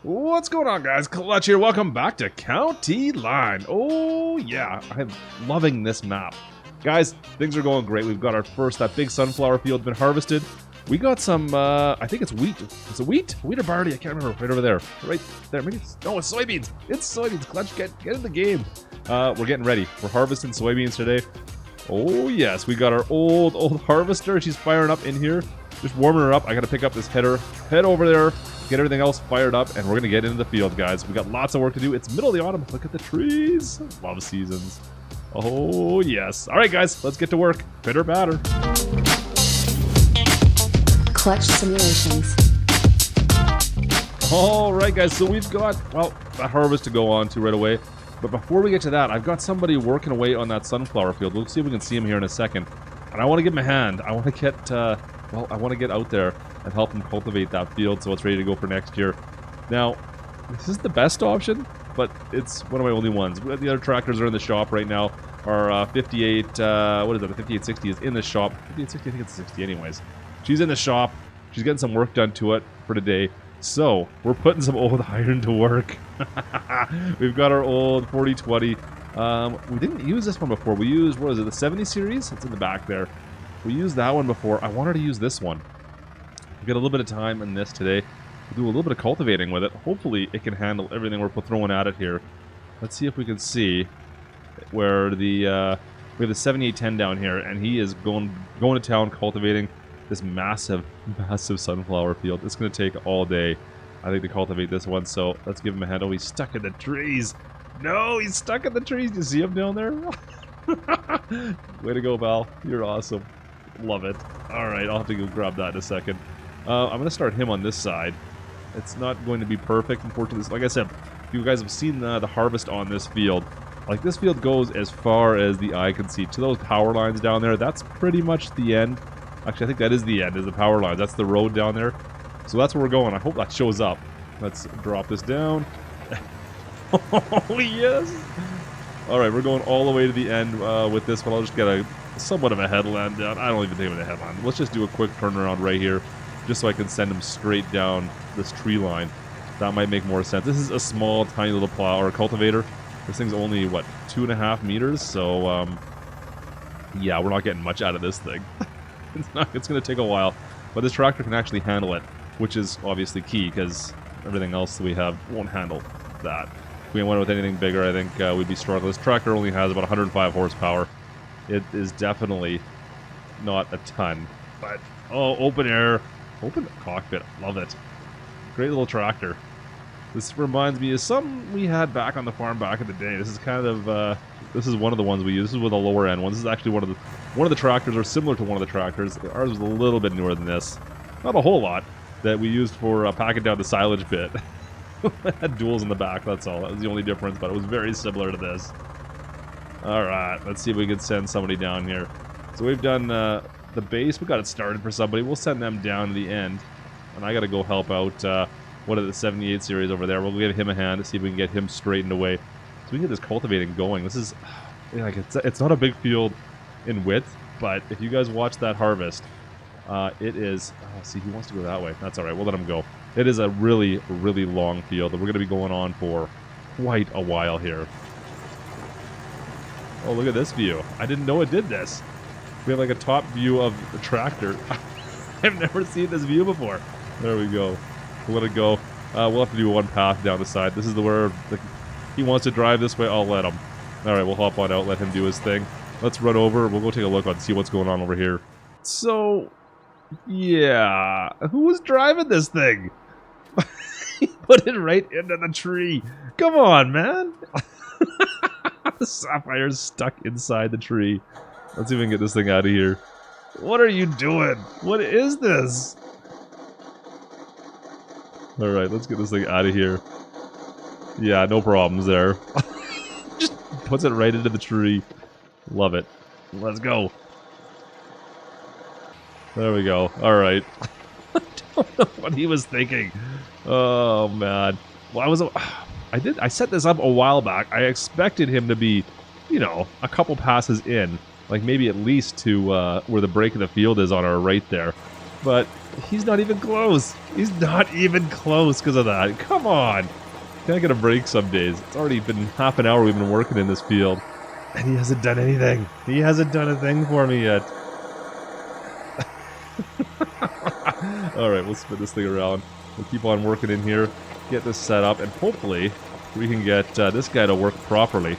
What's going on, guys? Klutch here. Welcome back to County Line. Oh, yeah. I'm loving this map. Guys, things are going great. We've got our first, that big sunflower field been harvested. We got some, I think it's wheat. Is it wheat? Wheat or barley? I can't remember. Right over there. Right there. Maybe it's, no, it's soybeans. It's soybeans. Klutch, get in the game. We're getting ready. We're harvesting soybeans today. Oh, yes. We got our old harvester. She's firing up in here. Just warming her up. I got to pick up this header. Head over there. Get everything else fired up, and we're going to get into the field, guys. We got lots of work to do. It's middle of the autumn. Look at the trees. Love seasons. Oh, yes. All right, guys. Let's get to work. Pitter patter. Klutch simulations. All right, guys. So we've got, well, that harvest to go on to right away. But before we get to that, I've got somebody working away on that sunflower field. We'll see if we can see him here in a second. And I want to give him a hand. I want to get, well, I want to get out there and help him cultivate that field so it's ready to go for next year. Now, this is the best option, but it's one of my only ones. The other tractors are in the shop right now. Our 58, what is it? The 5860 is in the shop. 5860, I think it's 60 anyways. She's in the shop. She's getting some work done to it for today. So, we're putting some old iron to work. We've got our old 4020. We didn't use this one before. We used, what is it, the 70 series? It's in the back there. We used that one before. I wanted to use this one. We've got a little bit of time in this today. We'll do a little bit of cultivating with it. Hopefully it can handle everything we're throwing at it here. Let's see if we can see where the we have the 7810 down here, and he is going to town cultivating this massive sunflower field. It's going to take all day, I think, to cultivate this one. So let's give him a hand. Oh, he's stuck in the trees. No, he's stuck in the trees. Do you see him down there? Way to go, Val. You're awesome. Love it. All right, I'll have to go grab that in a second. I'm going to start him on this side. It's not going to be perfect, unfortunately. Like I said, you guys have seen the harvest on this field. Like, this field goes as far as the eye can see. To those power lines down there, that's pretty much the end. Actually, I think that is the end, is the power lines. That's the road down there. So that's where we're going. I hope that shows up. Let's drop this down. Oh, yes! Alright, we're going all the way to the end with this one. I'll just get a somewhat of a headland down. I don't even think of it a headland. Let's just do a quick turnaround right here, just so I can send him straight down this tree line. That might make more sense. This is a small, tiny little plow or cultivator. This thing's only, what, 2.5 meters? So, yeah, we're not getting much out of this thing. It's going to take a while, but this tractor can actually handle it, which is obviously key, because everything else that we have won't handle that. If we went with anything bigger, I think we'd be struggling. This tractor only has about 105 horsepower. It is definitely not a ton, but, oh, open air. Open cockpit. Love it. Great little tractor. This reminds me of some we had back on the farm back in the day. This is kind of, this is one of the ones we use. This is with a lower end one. This is actually one of the tractors, or similar to one of the tractors. Ours was a little bit newer than this. Not a whole lot, that we used for packing down the silage pit. It had duals in the back, that's all. That was the only difference, but it was very similar to this. Alright, let's see if we can send somebody down here. So we've done the base. We got it started for somebody. We'll send them down to the end. And I got to go help out one of the 78 series over there. We'll give him a hand to see if we can get him straightened away. So we can get this cultivating going. This is, like, it's not a big field in width, but if you guys watch that harvest, it is, oh, see, he wants to go that way. That's alright, we'll let him go. It is a really, really long field that we're going to be going on for quite a while here. Oh, look at this view. I didn't know it did this. We have like a top view of the tractor. I've never seen this view before. There we go. We'll let it go. We'll have to do one path down the side. This is where he wants to drive this way. I'll let him. Alright, we'll hop on out, let him do his thing. Let's run over. We'll go take a look and see what's going on over here. So, yeah. Who was driving this thing? He put it right into the tree. Come on, man. The Sapphire's stuck inside the tree. Let's see if we can get this thing out of here. What are you doing? What is this? Alright, let's get this thing out of here. Yeah, no problems there. Just puts it right into the tree. Love it. Let's go. There we go. Alright. I don't know what he was thinking. Oh, man. Well, I set this up a while back. I expected him to be, you know, a couple passes in. Like maybe at least to where the break of the field is on our right there. But he's not even close. He's not even close because of that. Come on. Can I get a break some days? It's already been half an hour we've been working in this field. And he hasn't done anything. He hasn't done a thing for me yet. Alright, we'll spin this thing around. We'll keep on working in here. Get this set up. And hopefully we can get this guy to work properly.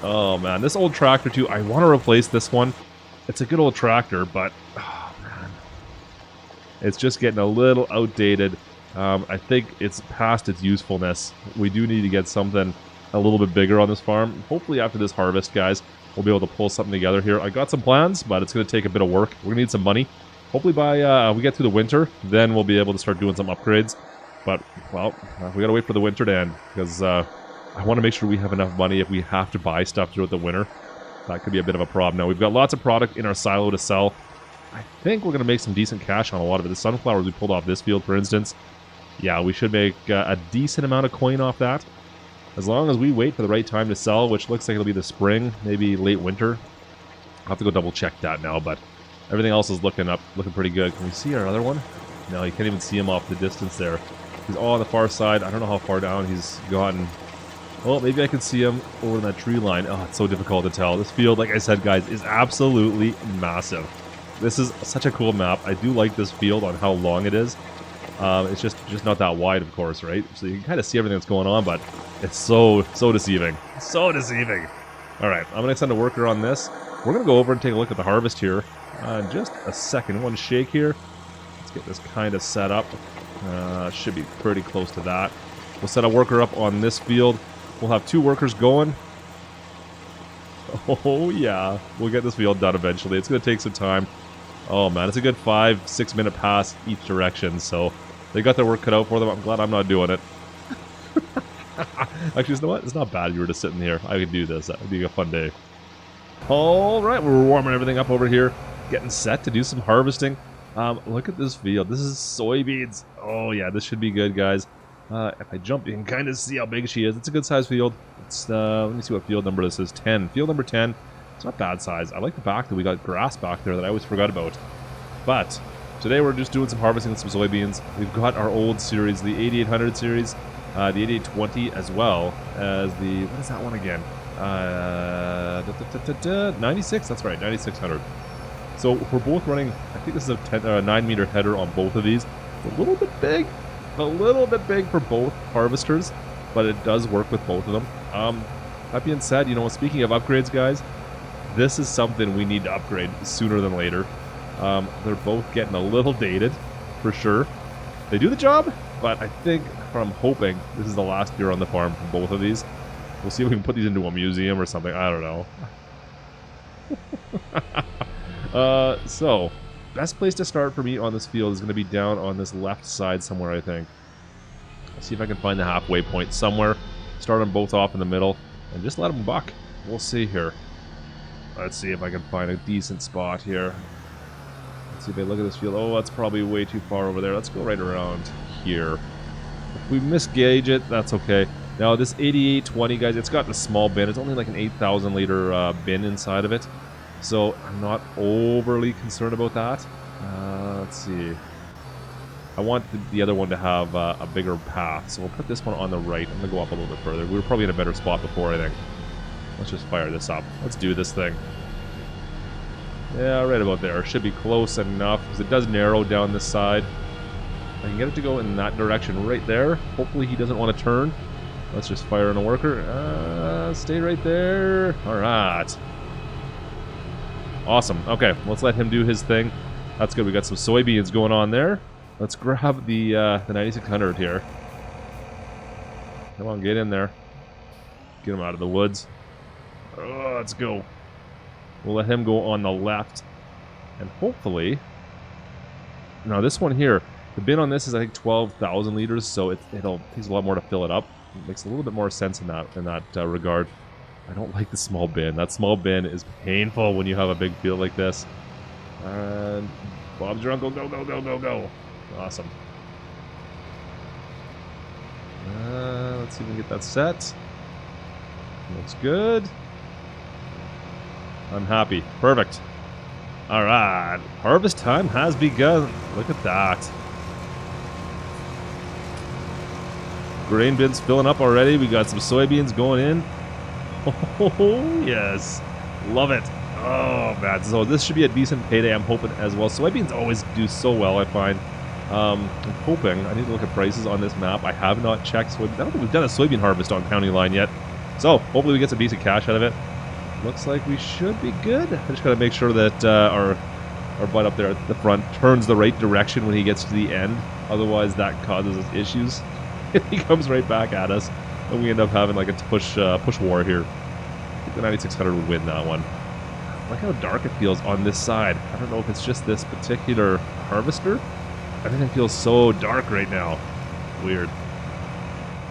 Oh man, this old tractor too. I want to replace this one. It's a good old tractor, but oh man, it's just getting a little outdated. I think it's past its usefulness. We do need to get something a little bit bigger on this farm. Hopefully after this harvest, guys, we'll be able to pull something together here. I got some plans, but it's going to take a bit of work. We're going to need some money. Hopefully by we get through the winter, then we'll be able to start doing some upgrades. But, well, we got to wait for the winter to end, because I want to make sure we have enough money if we have to buy stuff throughout the winter. That could be a bit of a problem. Now, we've got lots of product in our silo to sell. I think we're going to make some decent cash on a lot of it. The sunflowers we pulled off this field, for instance. Yeah, we should make a decent amount of coin off that. As long as we wait for the right time to sell, which looks like it'll be the spring, maybe late winter. I'll have to go double check that now, but everything else is looking pretty good. Can we see our other one? No, you can't even see him off the distance there. He's all on the far side. I don't know how far down he's gotten. Well, maybe I can see him over that tree line. Oh, it's so difficult to tell. This field, like I said, guys, is absolutely massive. This is such a cool map. I do like this field on how long it is. It's just not that wide, of course, right? So you can kind of see everything that's going on, but it's so deceiving. So deceiving. All right, I'm going to send a worker on this. We're going to go over and take a look at the harvest here. Just a second. One shake here. Let's get this kind of set up. Should be pretty close to that. We'll set a worker up on this field. We'll have 2 workers going. Oh, yeah. We'll get this field done eventually. It's going to take some time. Oh, man. It's a good 5-6 minute pass each direction, so they got their work cut out for them. I'm glad I'm not doing it. Actually, you know what? It's not bad if you were just sitting here. I could do this. That would be a fun day. All right. We're warming everything up over here. Getting set to do some harvesting. Look at this field. This is soybeans. Oh, yeah. This should be good, guys. If I jump, you can kind of see how big she is. It's a good size field. It's let me see what field number this is. 10. Field number 10. It's not bad size. I like the fact that we got grass back there that I always forgot about. But today we're just doing some harvesting with some soybeans. We've got our old series, the 8800 series, the 8820, as well as the, what is that one again? 96. That's right, 9600. So we're both running. I think this is a 9-meter header on both of these. It's a little bit big. A little bit big for both harvesters, but it does work with both of them. That being said, you know, speaking of upgrades, guys, this is something we need to upgrade sooner than later. They're both getting a little dated, for sure. They do the job, but I think, or I'm hoping, this is the last year on the farm for both of these. We'll see if we can put these into a museum or something. I don't know. So, best place to start for me on this field is going to be down on this left side somewhere, I think. Let's see if I can find the halfway point somewhere. Start them both off in the middle, and just let them buck. We'll see here. Let's see if I can find a decent spot here. Let's see if I look at this field. Oh, that's probably way too far over there. Let's go right around here. If we misgauge it, that's okay. Now, this 8820, guys, it's got the small bin. It's only like an 8,000 liter bin inside of it. So I'm not overly concerned about that. Let's see. I want the other one to have a bigger path. So we'll put this one on the right. I'm going to go up a little bit further. We were probably in a better spot before, I think. Let's just fire this up. Let's do this thing. Yeah, right about there. Should be close enough, because it does narrow down this side. I can get it to go in that direction right there. Hopefully he doesn't want to turn. Let's just fire in a worker. Stay right there. All right. Awesome. Okay, let's let him do his thing. That's good. We got some soybeans going on there. Let's grab the 9600 here. Come on, get in there. Get him out of the woods. Oh, let's go. We'll let him go on the left. And hopefully... Now, this one here, the bin on this is, I think, 12,000 liters, so it takes a lot more to fill it up. It makes a little bit more sense in that regard. I don't like the small bin. That small bin is painful when you have a big field like this. And Bob's your uncle. Go, go, go, go, go. Awesome. Let's see if we can get that set. Looks good. I'm happy. Perfect. All right, harvest time has begun. Look at that. Grain bins filling up already. We got some soybeans going in. Oh, yes. Love it. Oh, man. So this should be a decent payday, I'm hoping, as well. Soybeans always do so well, I find. I'm hoping. I need to look at prices on this map. I have not checked soybeans. I don't think we've done a soybean harvest on County Line yet. So hopefully we get some decent cash out of it. Looks like we should be good. I just got to make sure that our butt up there at the front turns the right direction when he gets to the end. Otherwise, that causes us issues. He comes right back at us, and we end up having like a push war here. I think the 9600 would win that one. Look how dark it feels on this side. I don't know if it's just this particular harvester. Everything feels so dark right now. Weird.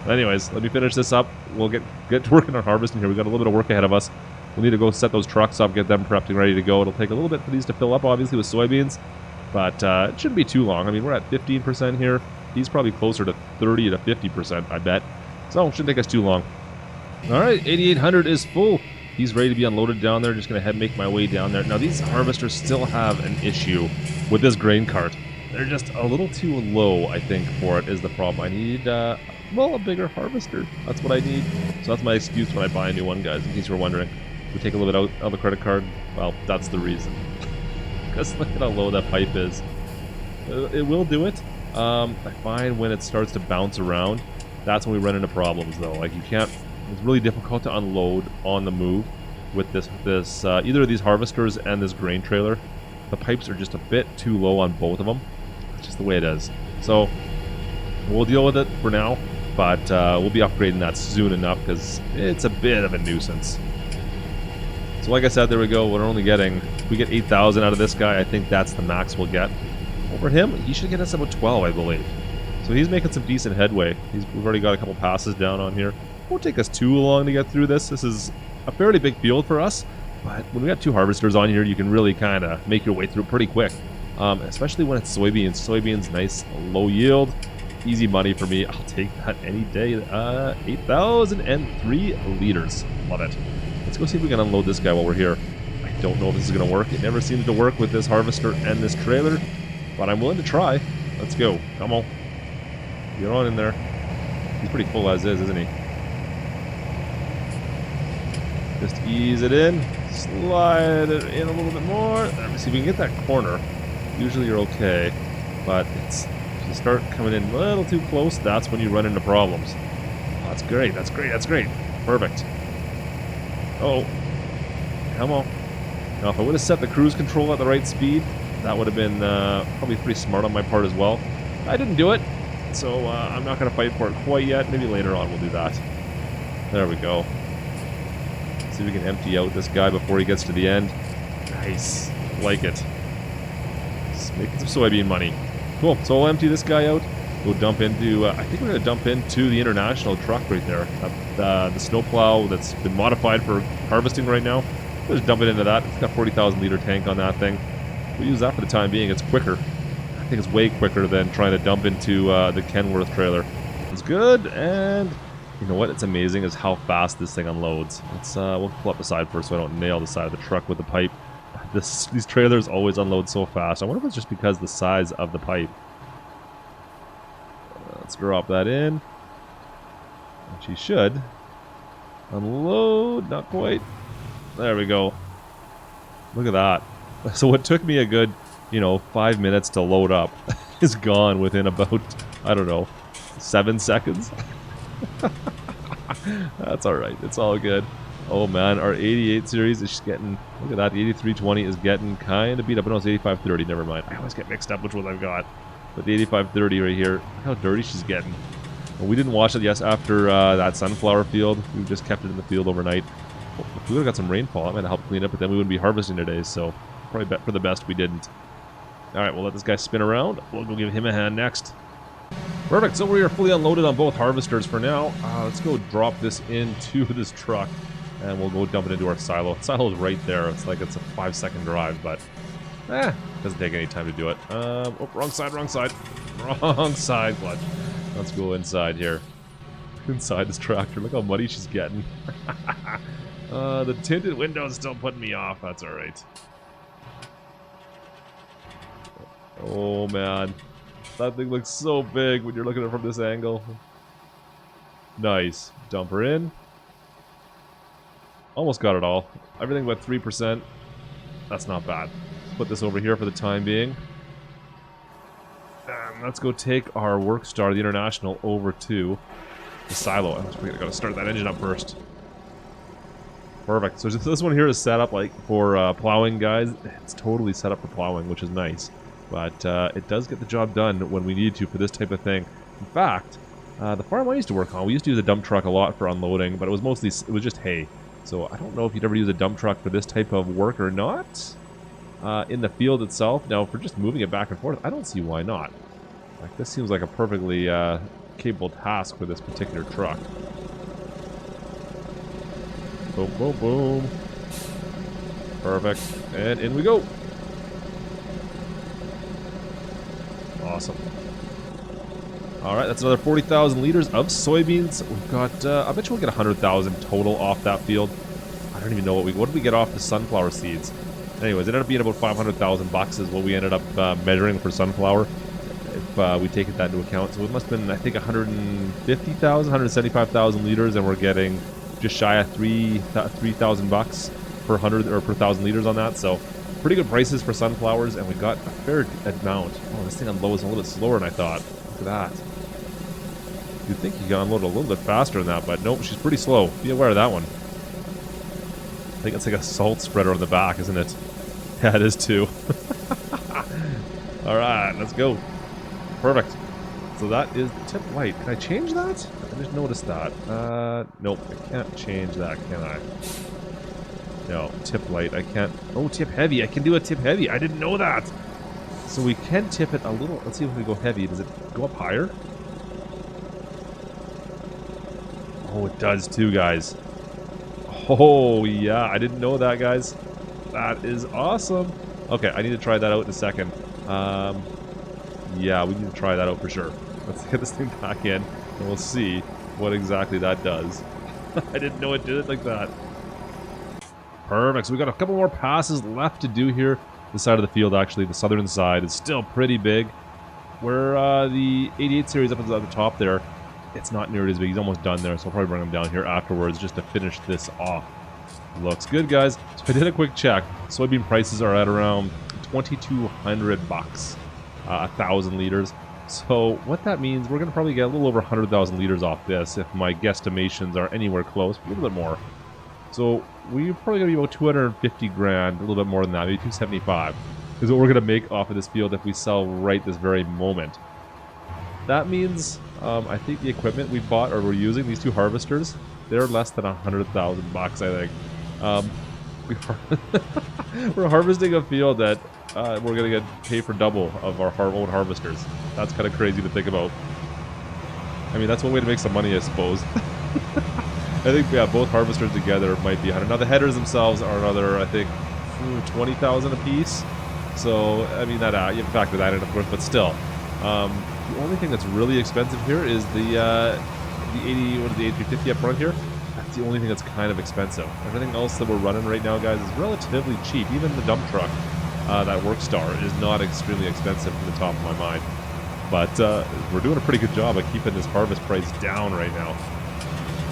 Anyways, let me finish this up. We'll get to working on harvesting here. We've got a little bit of work ahead of us. We'll need to go set those trucks up, get them prepped and ready to go. It'll take a little bit for these to fill up, obviously, with soybeans. But it shouldn't be too long. I mean, we're at 15% here. He's probably closer to 30 to 50%, I bet. So it shouldn't take us too long. All right, 8800 is full. He's ready to be unloaded down there. Just going to make my way down there. Now, these harvesters still have an issue with this grain cart. They're just a little too low, I think, for it is the problem. I need, well, a bigger harvester. That's what I need. So that's my excuse when I buy a new one, guys, in case you were wondering. We take a little bit out of the credit card. Well, that's the reason. Because look at how low that pipe is. It will do it. I find when it starts to bounce around, that's when we run into problems, though. Like, you can't... It's really difficult to unload on the move with this either of these harvesters and this grain trailer. The pipes are just a bit too low on both of them. It's just the way it is. So, we'll deal with it for now, but we'll be upgrading that soon enough because it's a bit of a nuisance. So like I said, there we go. We're only getting... If we get 8,000 out of this guy, I think that's the max we'll get. Over him, he should get us about 12, I believe. So he's making some decent headway. We've already got a couple passes down on here. Won't take us too long to get through this. This is a fairly big field for us, but when we got two harvesters on here, you can really kind of make your way through pretty quick. Especially when it's soybeans. Soybeans, nice, low yield, easy money for me. I'll take that any day. 8,003 liters. Love it. Let's go see if we can unload this guy while we're here. I don't know if this is going to work. It never seems to work with this harvester and this trailer, but I'm willing to try. Let's go. Come on. Get on in there. He's pretty full as is, isn't he? Just ease it in. Slide it in a little bit more. Let me see if we can get that corner. Usually you're okay, but if you start coming in a little too close, that's when you run into problems. Oh, that's great. That's great. That's great. Perfect. Oh, come on. Now, if I would have set the cruise control at the right speed, that would have been probably pretty smart on my part as well. I didn't do it, so I'm not going to fight for it quite yet. Maybe later on we'll do that. There we go. See if we can empty out this guy before he gets to the end. Nice. Like it. Just making some soybean money. Cool. So we'll empty this guy out. We'll dump into... I think we're going to dump into the international truck right there. The snowplow that's been modified for harvesting right now. We'll just dump it into that. It's got a 40,000 liter tank on that thing. We'll use that for the time being. It's quicker. I think it's way quicker than trying to dump into the Kenworth trailer. It's good, and you know what? It's amazing is how fast this thing unloads. We'll pull up the side first so I don't nail the side of the truck with the pipe. These trailers always unload so fast. I wonder if it's just because the size of the pipe. Let's drop that in. Which he should. Unload, not quite. There we go. Look at that. So what took me a good, 5 minutes to load up is gone within about, I don't know, 7 seconds. That's alright. It's all good. Oh man, our 88 series is getting, look at that, the 8320 is getting kind of beat up. No, it's 8530, never mind. I always get mixed up which one I've got. But the 8530 right here, look how dirty she's getting. Well, we didn't wash it yet after that sunflower field. We just kept it in the field overnight. Well, if we would have got some rainfall, that might have helped clean up, but then we wouldn't be harvesting today, so probably bet for the best we didn't. Alright, we'll let this guy spin around. We'll go give him a hand next. Perfect, so we are fully unloaded on both harvesters for now. Let's go drop this into this truck, and we'll go dump it into our silo. The silo is right there. It's like it's a 5-second drive, but doesn't take any time to do it. Oh, wrong side, wrong side. Wrong side, Clutch. Let's go inside here. Inside this tractor. Look how muddy she's getting. The tinted window's still putting me off. That's alright. Oh man, that thing looks so big when you're looking at it from this angle. Nice. Dumper in. Almost got it all. Everything but 3%. That's not bad. Put this over here for the time being. And let's go take our Workstar, the International, over to the silo. We gotta start that engine up first. Perfect. So this one here is set up like for plowing, guys. It's totally set up for plowing, which is nice. But it does get the job done when we need to for this type of thing. In fact, the farm I used to work on, we used to use a dump truck a lot for unloading, but it was just hay. So I don't know if you'd ever use a dump truck for this type of work or not. In the field itself. Now, for just moving it back and forth, I don't see why not. Like, this seems like a perfectly capable task for this particular truck. Boom, boom, boom. Perfect. And in we go. Awesome. Alright, that's another 40,000 liters of soybeans. We've got, I bet you we'll get 100,000 total off that field. I don't even know what did we get off the sunflower seeds? Anyways, it ended up being about 500,000 bucks is what we ended up measuring for sunflower. If we take that into account. So it must have been, I think, 150,000, 175,000 liters, and we're getting just shy of 3,000 bucks per 100 or per 1,000 liters on that. So pretty good prices for sunflowers, and we got a fair amount. Oh, this thing unloads a little bit slower than I thought. Look at that. You'd think you could unload a little bit faster than that, but nope, she's pretty slow. Be aware of that one. I think it's like a salt spreader on the back, isn't it? Yeah, it is too. Alright, let's go. Perfect. So that is tip light. Can I change that? I just noticed that. Nope, I can't change that, can I? No, tip light, I can't. Oh, tip heavy. I can do a tip heavy. I didn't know that. So we can tip it a little. Let's see if we go heavy. Does it go up higher? Oh, it does too, guys. Oh, yeah. I didn't know that, guys. That is awesome. Okay, I need to try that out in a second. Yeah, we need to try that out for sure. Let's get this thing back in, and we'll see what exactly that does. I didn't know it did it like that. Perfect. So we got a couple more passes left to do here. This side of the field, actually, the southern side, is still pretty big. Where the 88 series up at the top there, it's not nearly as big. He's almost done there, so I'll probably bring him down here afterwards just to finish this off. Looks good, guys. So I did a quick check. Soybean prices are at around 2,200 bucks, 1,000 liters. So what that means, we're going to probably get a little over 100,000 liters off this if my guesstimations are anywhere close, a little bit more. So we're probably going to be about 250 grand, a little bit more than that, maybe 275, is what we're going to make off of this field if we sell right this very moment. That means, I think the equipment we bought or we're using, these two harvesters, they're less than 100,000 bucks, I think. We're harvesting a field that we're going to get paid for double of our own harvesters. That's kind of crazy to think about. I mean, that's one way to make some money, I suppose. I think, yeah, both harvesters together might be 100. Now, the headers themselves are another, I think, 20,000 a piece. So, I mean, that you have to factor that in, of course, but still. The only thing that's really expensive here is the 8350 up front here. That's the only thing that's kind of expensive. Everything else that we're running right now, guys, is relatively cheap. Even the dump truck, that Workstar, is not extremely expensive from the top of my mind. But we're doing a pretty good job of keeping this harvest price down right now.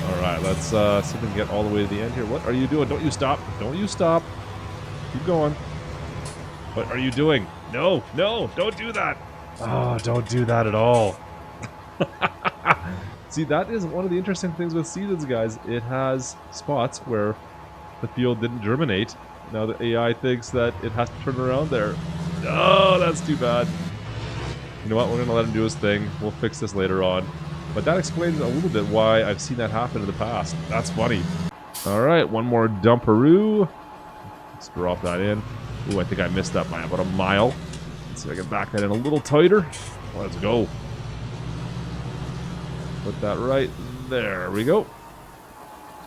Alright, let's see if we can get all the way to the end here. What are you doing? Don't you stop. Don't you stop. Keep going. What are you doing? No, no, don't do that. Oh, don't do that at all. See, that is one of the interesting things with seasons, guys. It has spots where the field didn't germinate. Now the AI thinks that it has to turn around there. Oh, that's too bad. You know what? We're going to let him do his thing. We'll fix this later on. But that explains a little bit why I've seen that happen in the past. That's funny. Alright, one more dumperoo. Let's drop that in. Ooh, I think I missed that by about a mile. Let's see if I can back that in a little tighter. Let's go. Put that right there. We go.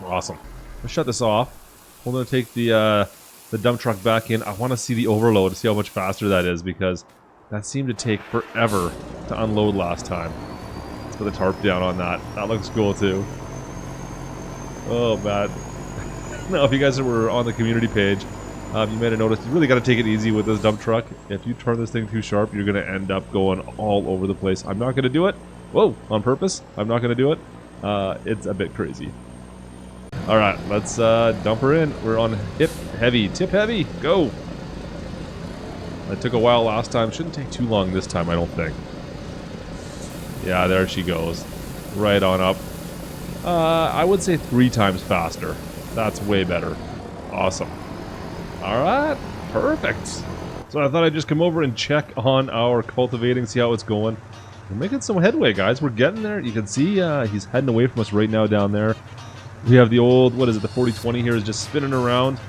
Awesome. Let's shut this off. We're going to take the dump truck back in. I want to see the overload, see how much faster that is, because that seemed to take forever to unload last time. Let's put the tarp down on that. That looks cool too. Oh, man. Now, if you guys were on the community page, You might have noticed you really got to take it easy with this dump truck. If you turn this thing too sharp, you're going to end up going all over the place. I'm not going to do it. Whoa, on purpose. I'm not going to do it. It's a bit crazy. All right, let's dump her in. We're on tip heavy, go. It took a while last time. Shouldn't take too long this time, I don't think. Yeah, there she goes. Right on up. I would say 3 times faster. That's way better. Awesome. All right, perfect. So I thought I'd just come over and check on our cultivating, see how it's going. We're making some headway, guys. We're getting there. You can see he's heading away from us right now down there. We have the old, what is it, the 4020 here is just spinning around.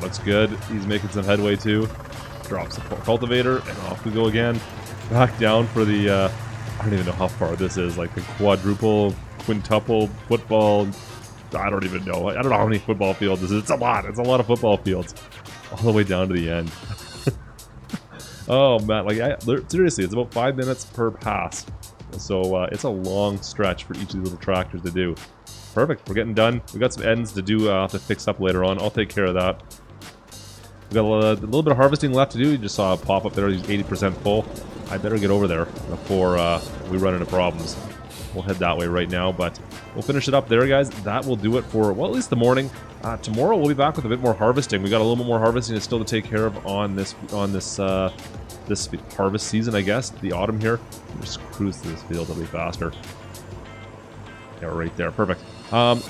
Looks good. He's making some headway too. Drops the cultivator, and off we go again. Back down for the, I don't even know how far this is, like the quadruple, quintuple football. I don't even know. I don't know how many football fields this is. It's a lot. It's a lot of football fields. All the way down to the end. Oh, man. Like, seriously, it's about 5 minutes per pass. So, it's a long stretch for each of these little tractors to do. Perfect. We're getting done. We've got some ends to do, to fix up later on. I'll take care of that. We've got a little bit of harvesting left to do. You just saw a pop up there. He's 80% full. I better get over there before we run into problems. We'll head that way right now, but we'll finish it up there, guys. That will do it for, well, at least the morning. Tomorrow we'll be back with a bit more harvesting. We got a little bit more harvesting still to take care of on this harvest season, I guess. The autumn here. Just cruise through this field a little faster. Yeah, right there. Perfect. A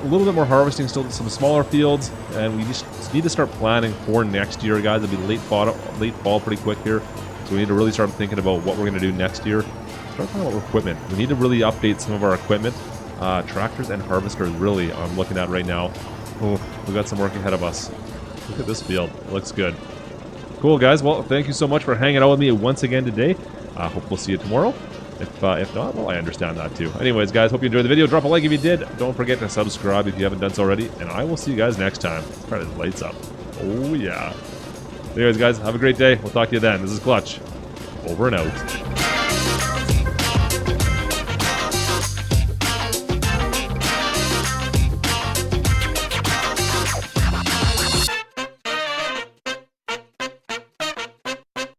little bit more harvesting still, some smaller fields, and we just need to start planning for next year, guys. It'll be late fall pretty quick here, so we need to really start thinking about what we're going to do next year. Start talking about equipment. We need to really update some of our equipment. Tractors and harvesters, really, I'm looking at right now. Oh, we got some work ahead of us. Look at this field. It looks good. Cool, guys. Well, thank you so much for hanging out with me once again today. I hope we'll see you tomorrow. If not, well, I understand that too. Anyways, guys, hope you enjoyed the video. Drop a like if you did. Don't forget to subscribe if you haven't done so already. And I will see you guys next time. Let's try these lights up. Oh, yeah. Anyways, guys, have a great day. We'll talk to you then. This is Klutch. Over and out.